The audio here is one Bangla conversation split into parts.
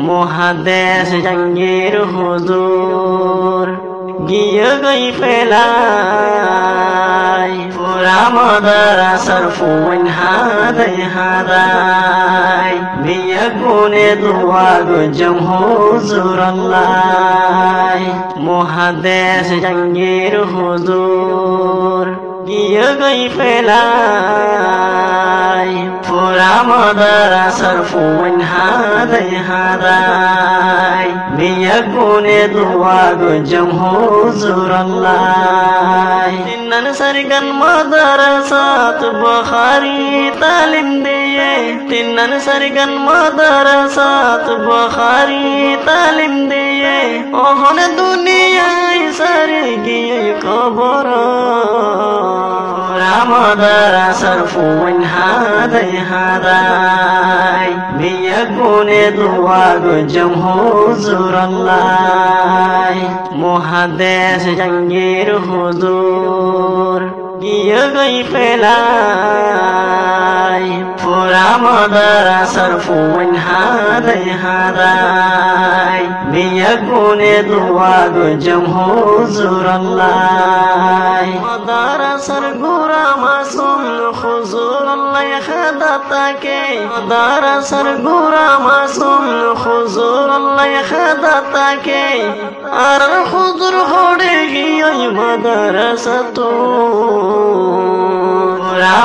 মহাদেশ জাঙ্গির হুজুর গিয়ে গই ফেলাই পুরা মাদ্রাসার ফুন হাদাই হাদাই বিয়া গুনে দোয়া গুজম হুজুর আল্লাহ মহাদেশ জাঙ্গির হুজুর গিয়ে গই ফেলাই পুরা মাদ্রাসার ফুন হাদাই হাদাই বিয়া গুনে দোয়া গুজম হুজুর আল্লাহ তিনন সরগন মাদ্রাসাত বুখারী তালিম দিয়ে তিনন সরগন মাদ্রাসাত বুখারী তালিম দিয়ে ওহন দুনিয়ায় সরে গিয়ে কবর মাদ্রাসার ফুন হাদাই হাদাই বিয়া গুনে দোয়া গুজম হুজুর আল্লাহ মহাদেশ জাঙ্গির হুজুর গিয়ে গই ফেলাই পুরা মাদ্রাসার ফুন হাদাই হাদাই বিয়া গুনে দোয়া গুজম হুজুর আল্লাহ মাদ্রাসার গোরা মাসুম হুজুর আল্লাহ খাদাতাকে মাদ্রাসার গোরা মাসুম হুজুর আল্লাহ খাদাতাকে আর হুজুর হড়ে গিয়ে মাদ্রাসা তো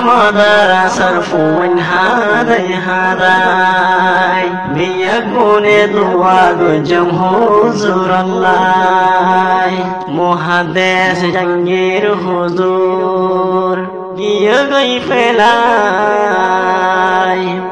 মাদ্রাসার ফুন হাদাই হাদাই বিয়া গুনে দোয়া গুজম হুজুর আল্লাহ মহাদেশ জাঙ্গির হুজুর গিয়ে গই ফেলাই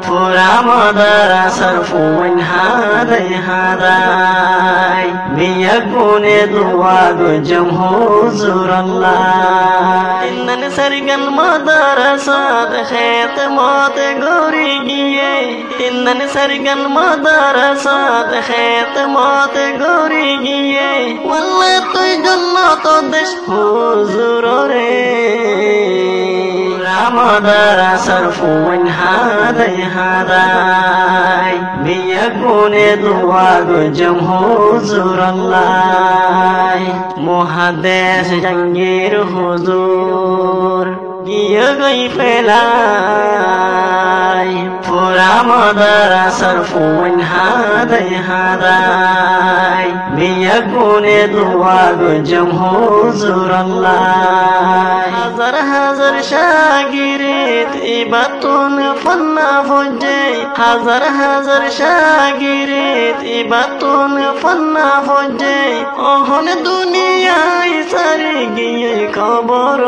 পুরা মাদ্রাসার ফুন হাদাই হাদাই বিয়া গুনে দোয়া গুজম হুজুর আল্লাহ তিনন সরগন মাদ্রাসাত খিদমত গরি গিয়ে তিনন সরগন মাদ্রাসাত খিদমত গরি গিয়ে ওয়াল্লাহ তুই জান্নাত দেশ হুজুর রে মাদ্রাসার ফুন হাদাই হাদাই বিয়া গুনে দোয়া গুজম হুজুর আল্লাহ মহাদেশ জাঙ্গির হুজুর গিয়ে গই ফেলাই পুরা মাদ্রাসার ফুন হাদাই হাদাই বিয়া গুনে দোয়া গুজম হুজুর আল্লাহ হাজার হাজার শাগিরিদ ইবাতুন ফন্না ফুজে হাজার হাজার শাগিরিদ ইবাতুন ফন্না ফুজে ওহন দুনিয়ায় সারে গিয়ে কবর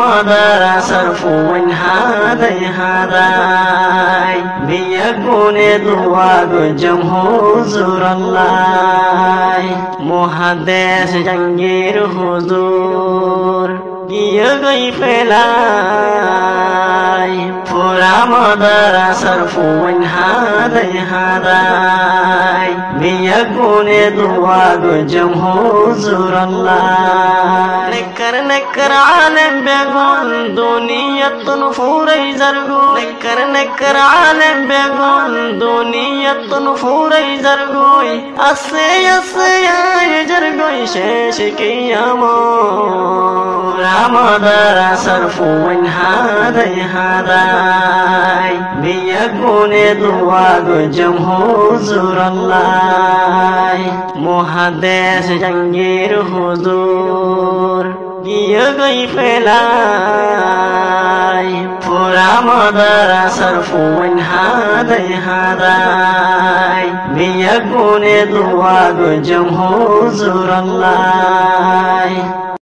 মাদ্রাসার ফুন হাদাই হাদাই বিয়া গুনে দোয়া গুজম হুজুর আল্লাহ মহাদেশ জাঙ্গির হুজুর গিয়ে গই ফেলাই পুরা মাদ্রাসার ফুন হাদাই হাদাই বিয়া গুনে দোয়া গুজম হুজুর আল্লাহ নেকর নেকর আলেম বেগুন দুনিয়াতুন ফুরাই জারগু নেকর আলেম বেগুন দুনিয়াতুন ফুরাই জারগুই আসে আসে আয় জারগুই শেষ কিয়ামত মাদ্রাসার ফুন হাদাই হাদাই বিয়া গুনে দোয়া গুজম হুজুর আল্লাহ মহাদেশ জাঙ্গির হুজুর গিয়ে গই ফেলাই পুরা মাদ্রাসার ফুন হাদাই হাদাই বিয়া গুনে দোয়া গুজম হুজুর আল্লাহ